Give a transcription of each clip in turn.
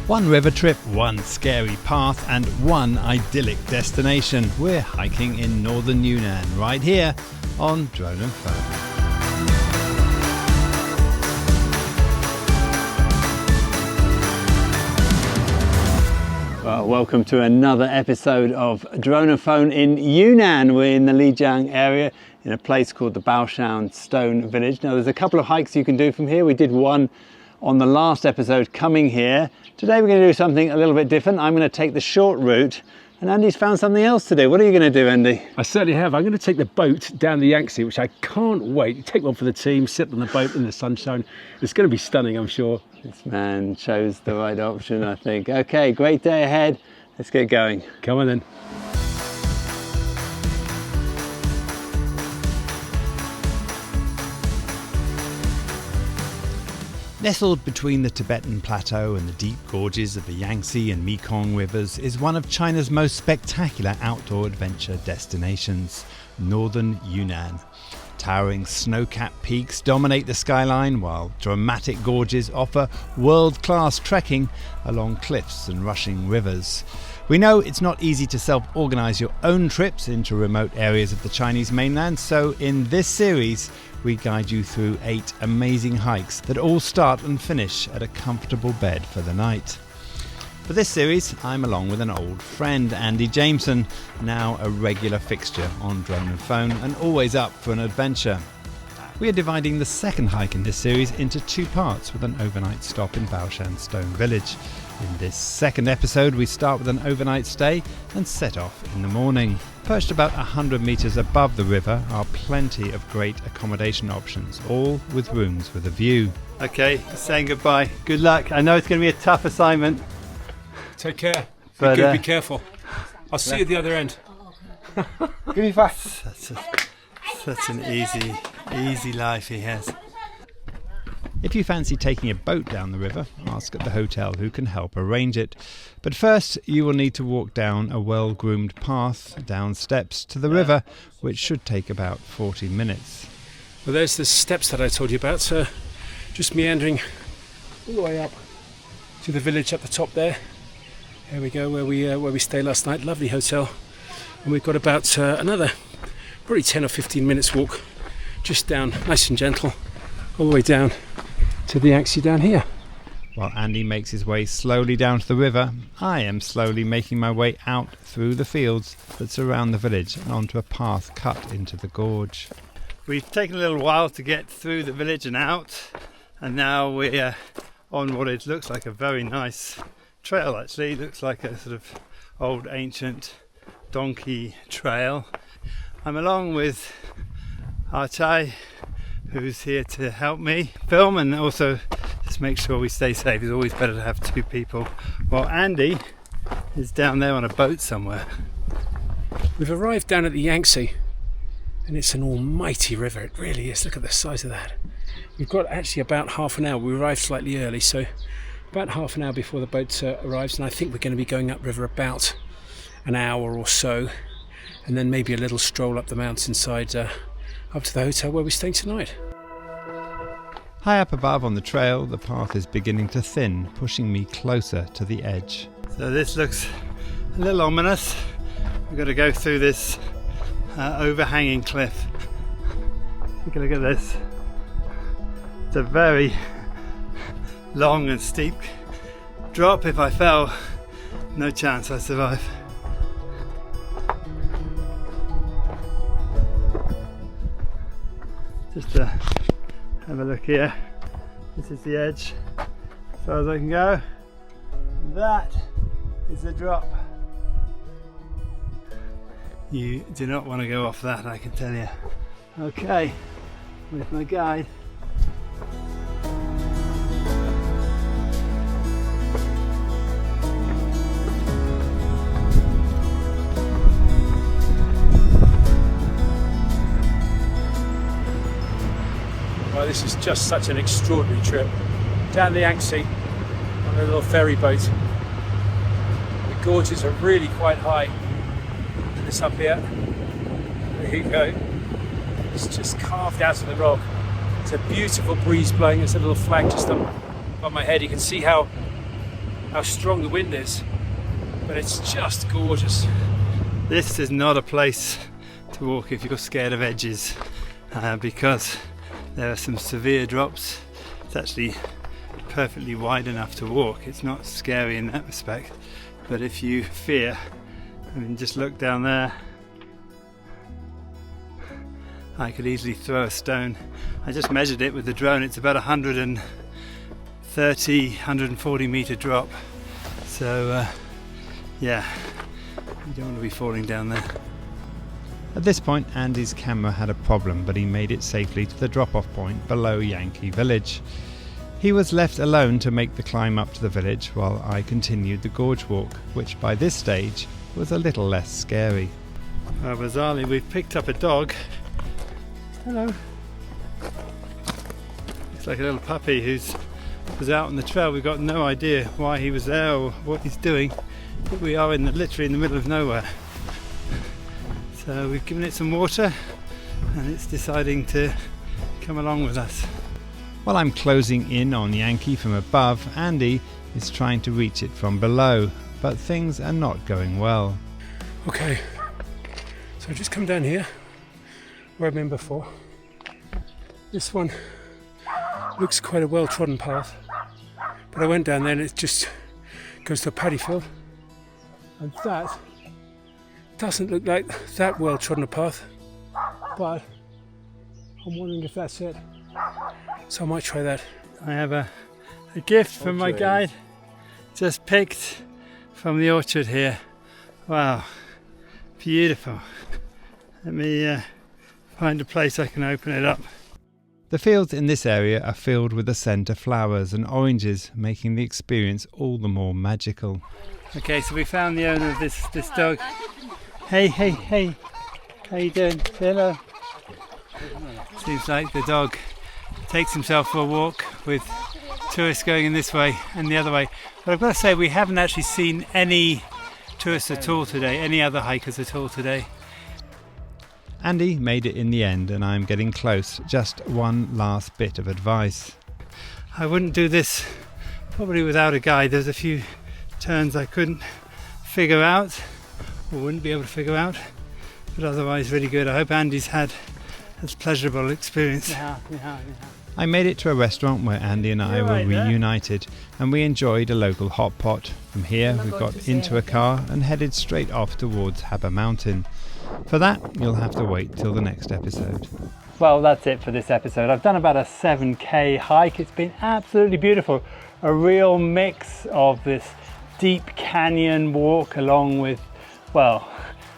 One river trip, one scary path and one idyllic destination. We're hiking in northern Yunnan, right here on Drone and Phone. Well, welcome to another episode of Drone and Phone in Yunnan. We're in the Lijiang area in a place called the Baoshan Stone Village. Now there's a couple of hikes you can do from here. We did one on the last episode coming here. Today we're going to do something a little bit different. I'm going to take the short route, and Andy's found something else to do. What are you going to do, Andy? I certainly have. I'm going to take the boat down the Yangtze, which I can't wait. Take one for the team, sit on the boat in the sunshine. It's going to be stunning, I'm sure. This man chose the right option, I think. Okay, great day ahead. Let's get going. Come on then. Nestled between the Tibetan Plateau and the deep gorges of the Yangtze and Mekong rivers is one of China's most spectacular outdoor adventure destinations, northern Yunnan. Towering snow-capped peaks dominate the skyline, while dramatic gorges offer world-class trekking along cliffs and rushing rivers. We know it's not easy to self-organise your own trips into remote areas of the Chinese mainland, so in this series we guide you through 8 amazing hikes that all start and finish at a comfortable bed for the night. For this series, I'm along with an old friend, Andy Jameson, now a regular fixture on Drone and Phone and always up for an adventure. We are dividing the second hike in this series into 2 parts with an overnight stop in Baoshan Stone Village. In this second episode, we start with an overnight stay and set off in the morning. Perched about 100 metres above the river are plenty of great accommodation options, all with rooms with a view. Okay, saying goodbye. Good luck. I know it's going to be a tough assignment. Take care. Be good, be careful. I'll see you at the other end. Give me fast. Such an easy life he has. If you fancy taking a boat down the river, ask at the hotel who can help arrange it. But first, you will need to walk down a well-groomed path, down steps to the river, which should take about 40 minutes. Well, there's the steps that I told you about, so just meandering all the way up to the village at the top there. Here we go, where we stayed last night. Lovely hotel. And we've got about another probably 10 or 15 minutes walk just down, nice and gentle, all the way down to the Yangtze down here. While Andy makes his way slowly down to the river, I am slowly making my way out through the fields that surround the village and onto a path cut into the gorge. We've taken a little while to get through the village and out, and now we're on what it looks like a very nice trail. Actually, it looks like a sort of old ancient donkey trail. I'm along with Archai, who's here to help me film and also just make sure we stay safe. It's always better to have 2 people, while Andy is down there on a boat somewhere. We've arrived down at the Yangtze, and it's an almighty river. It really is. Look at the size of that. We've got actually about half an hour. We arrived slightly early, so about half an hour before the boat arrives, and I think we're going to be going upriver about an hour or so, and then maybe a little stroll up the mountainside up to the hotel where we're staying tonight. High up above on the trail, the path is beginning to thin, pushing me closer to the edge. So this looks a little ominous. We've got to go through this overhanging cliff. Take a look at this. It's a very long and steep drop. If I fell, no chance I survive. Just to have a look here. This is the edge as far as I can go. That is the drop. You do not want to go off that, I can tell you. Okay, with my guide. Well, this is just such an extraordinary trip. Down the Yangtze on a little ferry boat. The gorges are really quite high. This up here. There you go. It's just carved out of the rock. It's a beautiful breeze blowing. There's a little flag just above my head. You can see how how strong the wind is, but it's just gorgeous. This is not a place to walk if you're scared of edges, because there are some severe drops. It's actually perfectly wide enough to walk. It's not scary in that respect, but if you fear, I mean, just look down there. I could easily throw a stone. I just measured it with the drone. It's about 140 meter drop. So yeah, you don't want to be falling down there. At this point, Andy's camera had a problem, but he made it safely to the drop-off point below Yangtze Village. He was left alone to make the climb up to the village while I continued the gorge walk, which by this stage was a little less scary. Bizarrely, we've picked up a dog. Hello. It's like a little puppy who was out on the trail. We've got no idea why he was there or what he's doing, but we are literally in the middle of nowhere. So we've given it some water and it's deciding to come along with us. While I'm closing in on Yankee from above, Andy is trying to reach it from below, but things are not going well. Okay, so I've just come down here where I've been before. This one looks quite a well-trodden path, but I went down there and it just goes to a paddy field, and that doesn't look like that well-trodden a path, but I'm wondering if that's it. So I might try that. I have a gift from my guide, just picked from the orchard here. Wow, beautiful. Let me find a place I can open it up. The fields in this area are filled with the scent of flowers and oranges, making the experience all the more magical. Okay, so we found the owner of this dog. Hey, how you doing? Hello. Seems like the dog takes himself for a walk with tourists going in this way and the other way. But I've got to say, we haven't actually seen any tourists at all today, any other hikers at all today. Andy made it in the end and I'm getting close. Just one last bit of advice. I wouldn't do this probably without a guide. There's a few turns I couldn't figure out or wouldn't be able to figure out, but otherwise really good. I hope Andy's had a pleasurable experience. I made it to a restaurant where Andy and I were reunited and we enjoyed a local hot pot. From here we got into a car and headed straight off towards Haber Mountain. For that, you'll have to wait till the next episode. Well, that's it for this episode. I've done about a 7k hike. It's been absolutely beautiful. A real mix of this deep canyon walk along with, well,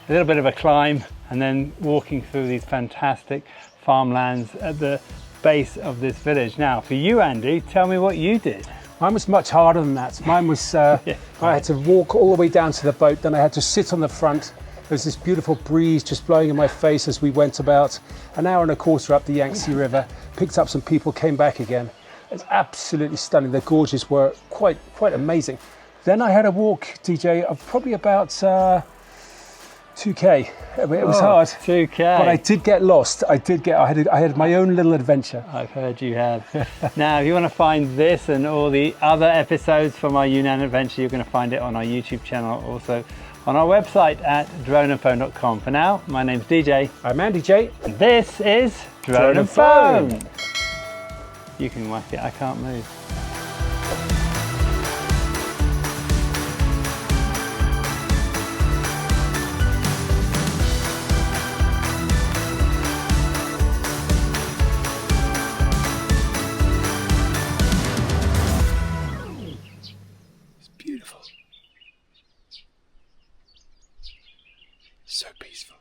a little bit of a climb and then walking through these fantastic farmlands at the base of this village. Now, for you, Andy, tell me what you did. Mine was much harder than that. Mine was, I had to walk all the way down to the boat, then I had to sit on the front. There was this beautiful breeze just blowing in my face as we went about an hour and a quarter up the Yangtze River, picked up some people, came back again. It's absolutely stunning. The gorges were quite amazing. Then I had a walk, DJ, of probably about 2k. It was hard. 2k. But I did get lost. I had my own little adventure. I've heard you have. Now, if you want to find this and all the other episodes from our Yunnan adventure, you're going to find it on our YouTube channel, also on our website at droneandphone.com. For now, my name's DJ. I'm Andy J. And this is Drone and Phone. You can whack it, I can't move. So peaceful.